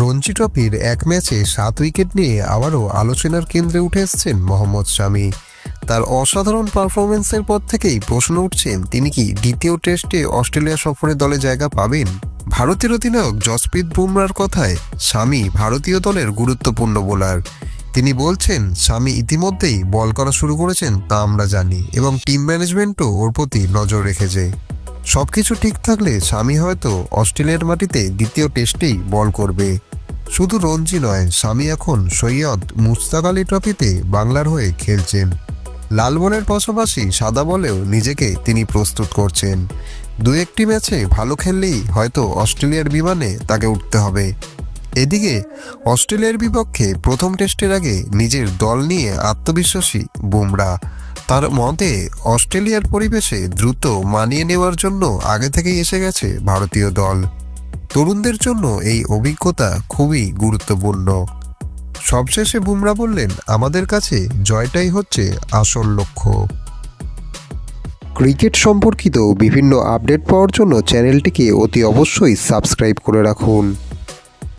রঞ্জি ট্রফির এক ম্যাচে 7 উইকেট নিয়ে আবারও আলোচনার কেন্দ্রে উঠে এসেছেন মোহাম্মদ শামি। তার অসাধারণ পারফরমেন্সের পর থেকেই প্রশ্ন উঠছেন, তিনি কি দ্বিতীয় টেস্টে অস্ট্রেলিয়া সফরে দলে জায়গা পাবেন? ভারতের অধিনায়ক জসপ্রীত বুমরার কথায় শামি ভারতীয় দলের গুরুত্বপূর্ণ বোলার। তিনি বলছেন, শামি ইতিমধ্যেই বল করা শুরু করেছেন তা আমরা জানি, এবং টিম ম্যানেজমেন্টও ওর প্রতি নজর রেখেছে। সবকিছু ঠিক থাকলে শামি হয়তো অস্ট্রেলিয়ার মাটিতে দ্বিতীয় টেস্টেই বল করবে। শুধু রঞ্জি নয়, শামি এখন সৈয়দ মুশতাক আলী ট্রফিতে বাংলার হয়ে খেলছেন। লাল বলের পাশাপাশি সাদা বলেও নিজেকে তিনি প্রস্তুত করছেন। দু একটি ম্যাচে ভালো খেললেই হয়তো অস্ট্রেলিয়ার বিমানে তাকে উঠতে হবে। এদিকে অস্ট্রেলিয়ার বিপক্ষে প্রথম টেস্টের আগে নিজের দল নিয়ে আত্মবিশ্বাসী বুমরা। তার মতে অস্ট্রেলিয়ার পরিবেশে দ্রুত মানিয়ে নেওয়ার জন্য আগে থেকেই এসে গেছে ভারতীয় দল। তরুণদের জন্য এই অভিজ্ঞতা খুবই গুরুত্বপূর্ণ। সবশেষে বুমরা বললেন, আমাদের কাছে জয়টাই হচ্ছে আসল লক্ষ্য। ক্রিকেট সম্পর্কিত বিভিন্ন আপডেট পাওয়ার জন্য চ্যানেলটিকে অতি অবশ্যই সাবস্ক্রাইব করে রাখুন।